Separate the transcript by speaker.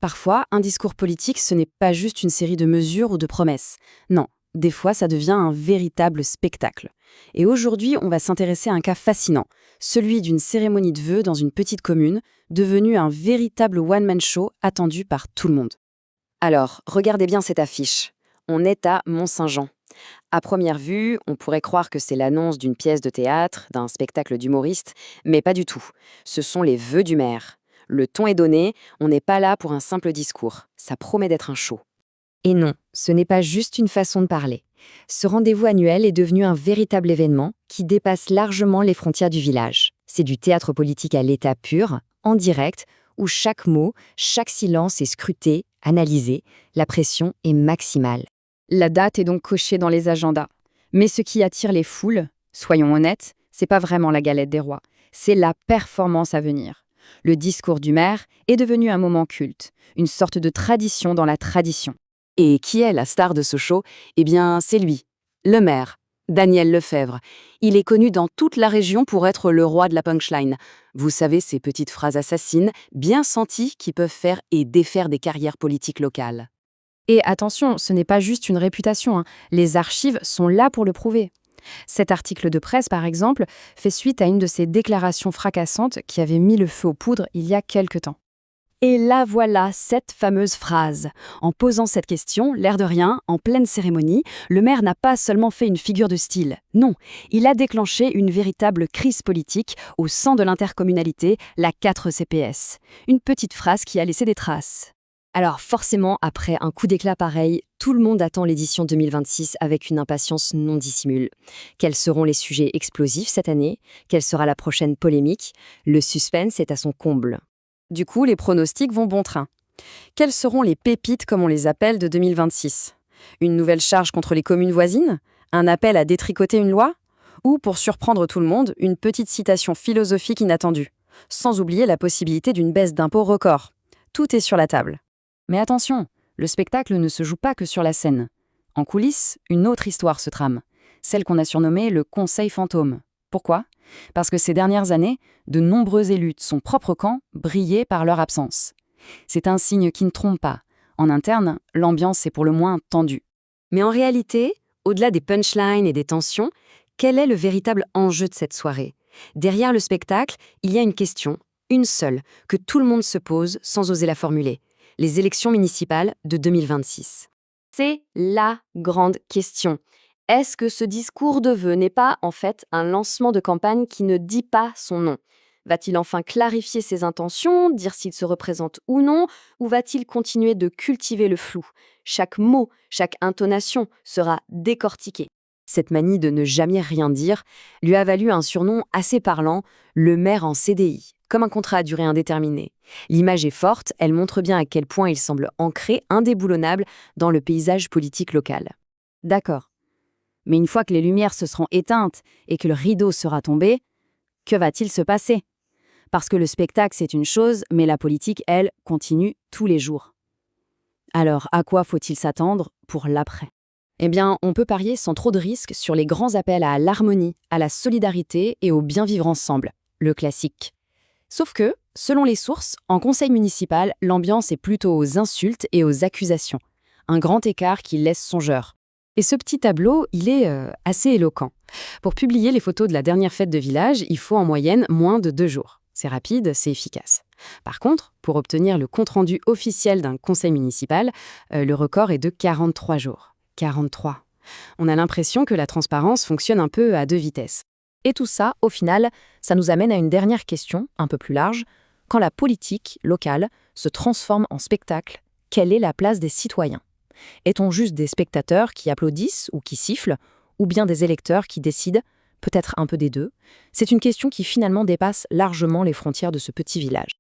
Speaker 1: Parfois, un discours politique, ce n'est pas juste une série de mesures ou de promesses. Non, des fois, ça devient un véritable spectacle. Et aujourd'hui, on va s'intéresser à un cas fascinant, celui d'une cérémonie de vœux dans une petite commune, devenue un véritable one-man show attendu par tout le monde. Alors, regardez bien cette affiche. On est à Mont-Saint-Jean. À première vue, on pourrait croire que c'est l'annonce d'une pièce de théâtre, d'un spectacle d'humoriste, mais pas du tout. Ce sont les vœux du maire. Le ton est donné, on n'est pas là pour un simple discours. Ça promet d'être un show.
Speaker 2: Et non, ce n'est pas juste une façon de parler. Ce rendez-vous annuel est devenu un véritable événement qui dépasse largement les frontières du village. C'est du théâtre politique à l'état pur, en direct, où chaque mot, chaque silence est scruté, analysé, la pression est maximale.
Speaker 1: La date est donc cochée dans les agendas. Mais ce qui attire les foules, soyons honnêtes, c'est pas vraiment la galette des rois, c'est la performance à venir. Le discours du maire est devenu un moment culte, une sorte de tradition dans la tradition. Et qui est la star de ce show? Eh bien, c'est lui, le maire, Daniel Lefebvre. Il est connu dans toute la région pour être le roi de la punchline. Vous savez, ces petites phrases assassines, bien senties, qui peuvent faire et défaire des carrières politiques locales. Et attention, ce n'est pas juste une réputation, hein. Les archives sont là pour le prouver. Cet article de presse, par exemple, fait suite à une de ces déclarations fracassantes qui avait mis le feu aux poudres il y a quelque temps. Et là voilà cette fameuse phrase. En posant cette question, l'air de rien, en pleine cérémonie, le maire n'a pas seulement fait une figure de style. Non, il a déclenché une véritable crise politique au sein de l'intercommunalité, la 4CPS. Une petite phrase qui a laissé des traces.
Speaker 2: Alors forcément, après un coup d'éclat pareil, tout le monde attend l'édition 2026 avec une impatience non dissimule. Quels seront les sujets explosifs cette année? Quelle sera la prochaine polémique? Le suspense est à son comble.
Speaker 1: Du coup, les pronostics vont bon train. Quelles seront les pépites, comme on les appelle, de 2026? Une nouvelle charge contre les communes voisines? Un appel à détricoter une loi? Ou, pour surprendre tout le monde, une petite citation philosophique inattendue? Sans oublier la possibilité d'une baisse d'impôts record. Tout est sur la table. Mais attention, le spectacle ne se joue pas que sur la scène. En coulisses, une autre histoire se trame, celle qu'on a surnommée le Conseil fantôme. Pourquoi? Parce que ces dernières années, de nombreux élus de son propre camp brillaient par leur absence. C'est un signe qui ne trompe pas. En interne, l'ambiance est pour le moins tendue.
Speaker 2: Mais en réalité, au-delà des punchlines et des tensions, quel est le véritable enjeu de cette soirée? Derrière le spectacle, il y a une question, une seule, que tout le monde se pose sans oser la formuler. Les élections municipales de 2026. C'est la grande question. Est-ce que ce discours de vœux n'est pas, en fait, un lancement de campagne qui ne dit pas son nom? Va-t-il enfin clarifier ses intentions, dire s'il se représente ou non, ou va-t-il continuer de cultiver le flou? Chaque mot, chaque intonation sera décortiquée. Cette manie de ne jamais rien dire lui a valu un surnom assez parlant, le maire en CDI, comme un contrat à durée indéterminée. L'image est forte, elle montre bien à quel point il semble ancré, indéboulonnable, dans le paysage politique local.
Speaker 1: D'accord. Mais une fois que les lumières se seront éteintes et que le rideau sera tombé, que va-t-il se passer? Parce que le spectacle, c'est une chose, mais la politique, elle, continue tous les jours. Alors, à quoi faut-il s'attendre pour l'après? Eh bien, on peut parier sans trop de risques sur les grands appels à l'harmonie, à la solidarité et au bien vivre ensemble, le classique. Sauf que, selon les sources, en conseil municipal, l'ambiance est plutôt aux insultes et aux accusations. Un grand écart qui laisse songeur. Et ce petit tableau, il est assez éloquent. Pour publier les photos de la dernière fête de village, il faut en moyenne moins de 2 jours. C'est rapide, c'est efficace. Par contre, pour obtenir le compte-rendu officiel d'un conseil municipal, le record est de 43 jours. 43. On a l'impression que la transparence fonctionne un peu à 2 vitesses. Et tout ça, au final, ça nous amène à une dernière question, un peu plus large. Quand la politique locale se transforme en spectacle, quelle est la place des citoyens? Est-on juste des spectateurs qui applaudissent ou qui sifflent, ou bien des électeurs qui décident, peut-être un peu des deux? C'est une question qui finalement dépasse largement les frontières de ce petit village.